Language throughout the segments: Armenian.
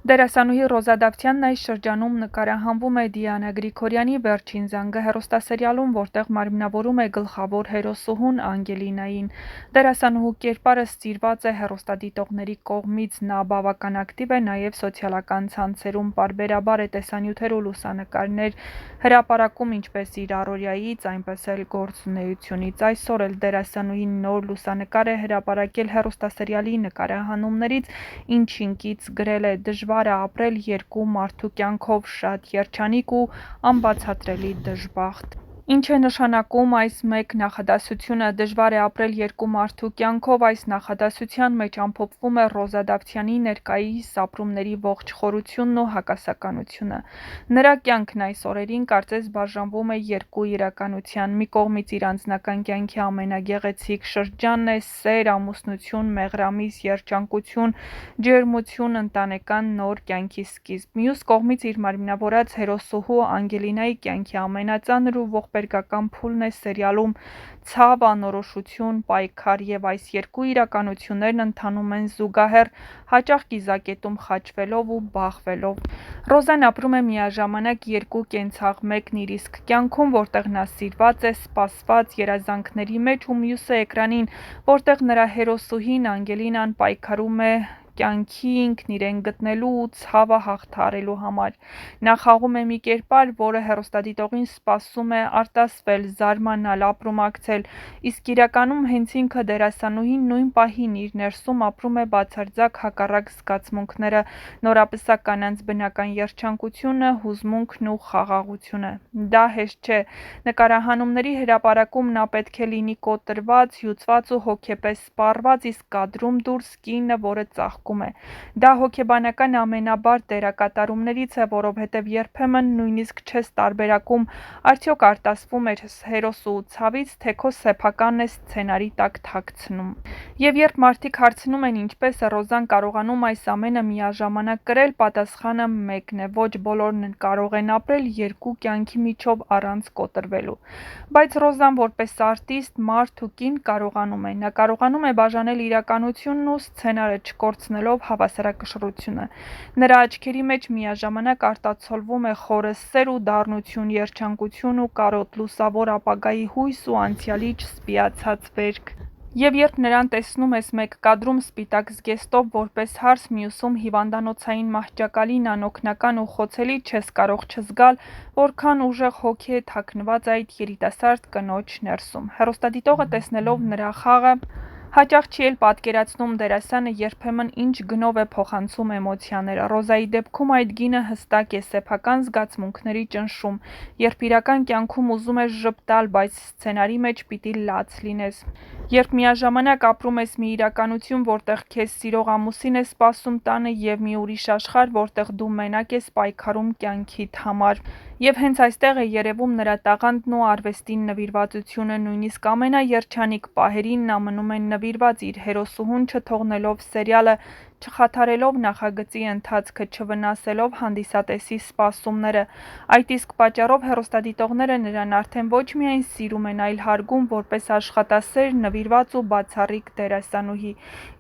Դերասանուհի Ռոզա Դավթյանն այս շրջանում նկարահանվում է Դիանա Գրիգորյանի «Վերջին զանգը» հեռուստասերիալում, որտեղ մարմնավորում է գլխավոր հերոսուհուն Անգելինային։ Դերասանուհու կերպարը ստիրված է հեռուստադիտողների կողմից, նա բավական ակտիվ է նաև սոցիալական ցանցերում, պարբերաբար է տեսանյութեր ու լուսանկարներ հրապարակում ինչպես իր առօրյայից, այնպես էլ գործունեությունից։ Այսօր էլ դերասանուհին նոր լուսանկար է հրապարակել հեռուստասերիալի նկարահանումներից, ինչինքից գրել է. «Դժվար է ապրել երկու մարդու կյանքով, շատ երջանիկ ու անբացատրելի դժբախտ»։ Ինչ է նշանակում այս մեկ նախադասությունը՝ դժվար է ապրել երկու մարդու կյանքով, այս նախադասության մեջ ամփոփվում է Ռոզա Դավթյանի ներկայիս ապրումների ողջ խորությունն ու հակասականությունը։ Նրա կյանքն այս օրերին կարծես բաժանվում է երկու իրականության՝ մի կողմից իր անձնական կյանքի ամենագեղեցիկ շրջանն է՝ սեր, ամուսնություն, մեղրամիս երջանկություն, ջերմություն, ընտանեկան նոր կյանքի սկիզբ, մյուս կողմից իր մարմնավորած հերոսուհու Անգելինայի կյանքի ամենածանր ու ողբերգական փուլն է սերիալում՝ ցավ, անորոշություն, պայքար, եւ այս երկու իրականություններն ընթանում են զուգահեռ, հաճախ կիզակետում խաչվելով ու բախվելով։ Ռոզան ապրում է միաժամանակ երկու կենցաղ, մեկն իր իսկ կյանքում, որտեղ նա սիրված է, սպասված, երազանքների մեջ, ու մյուսը էկրանին, որտեղ նրա հերոսուհին Անգելինան պայքարում է կյանքի, ինքն իրեն գտնելու ու ցավը հաղթահարելու համար։ Նա խաղում է մի կերպար, որը հեռուստադիտողին սպասում է արտասվել, զարմանալ, ապրումակցել, իսկ իրականում հենց ինքը՝ դերասանուհին, նույն պահին իր ներսում ապրում է բացարձակ հակառակ զգացմունքները, նորապսակ կանանց բնական երջանկությունը, հուզմունքն ու խաղաղությունը։ Դա հեշտ չէ։ Նկարահանումների հրապարակում նա պետք է լինի կոտրված, հյուծված ու հոգեպես սպառված, իսկ կադրում դուրս կինը, որը ծաղկում է։ Դա հոգեբանական ամենաբարդ դերակատարումներից է, որովհետև երբեմն նույնիսկ չես տարբերակում՝ արդյոք արտասվում ես հերոսուհու ցավից, թե քո սեփականն է սցենարի տակ թաքցնում։ Եվ երբ մարդիկ հարցնում են՝ ինչպես է Ռոզան կարողանում այս ամենը միաժամանակ կրել, պատասխանը մեկն է՝ ոչ բոլորն կարող են ապրել երկու կյանքի միջով առանց կոտրվելու։ Բայց Ռոզան որպես արտիստ, մարդ ու կին կարողանում է։ Նա կարողանում է բաժանել իրականությունն ու սցենարը՝ չկորցնելով հավասարակշռությունը։ Նրա աչքերի մեջ միաժամանակ արտացոլվում է խորը սեր ու դառնություն, երջանկություն ու կարոտ, լուսավոր ապագայի հույս ու անցյալի չսպիացած վերք։ Եվ երբ նրան տեսնում ես մեկ կադրում սպիտակ զգեստով որպես հարս, մյուսում հիվանդանոցային մահճակալին, անօգնական ու խոցելի, չես կարող չզգալ, որքան ուժեղ հոգի է թաքնված այդ երիտասարդ կնոջ ներսում։ Հեռուստադիտողը տեսնելով նրա խաղը, հաճախ չի էլ պատկերացնում դերասանը երբեմն ինչ գնով է փոխանցում էմոցիաները։ Ռոզայի դեպքում այդ գինը հստակ է՝ սեփական զգացմունքների ճնշում, երբ իրական կյանքում ուզում ես ժպտալ, բայց սցենարի մեջ պիտի լաց լինես։ Երբ միաժամանակ ապրում ես մի իրականություն, որտեղ քեզ սիրող ամուսին է սպասում տանը, և մի ուրիշ աշխարհ, որտեղ դու մենակ ես պայքարում կյանքիդ համար։ Եվ հենց այստեղ է երևում նրա տաղանդն ու արվեստին նվիրվածությունը, նույնիսկ ամենաերջանիկ պահերին նա մնում է նվիրված՝ իր հերոսուհուն չթողնելով, սերիալը չխաթարելով նախագծի ընթացքը, չվնասելով հանդիսատեսի սպասումները։ Այդ իսկ պատճառով հեռուստադիտողները նրան արդեն ոչ միայն սիրում են, այլ հարգում որպես աշխատասեր, նվիրված ու բացառիկ դերասանուհի։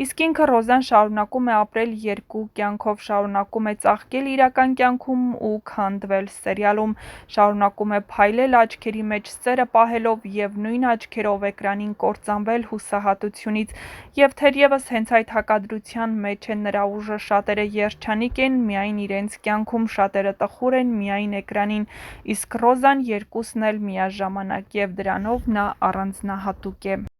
Իսկ ինքը՝ Ռոզան, շարունակում է ապրել երկու կյանքով, շարունակում է ծաղկել իրական կյանքում ու քանդվել սերիալում, շարունակում է փայլել աչքերի մեջ սերը պահելով և նույն աչքերով էկրանին կործանվել հուսահատությունից։ Եվ թերևս հենց այդ հակադրության մեջ է նրա ուժը՝ շատերը երջանիկ են միայն իրենց կյանքում, շատերը տխուր են միայն էկրանին, իսկ Ռոզան երկուսն էլ միաժամանակ, և դրանով նա առանձնահատուկ է։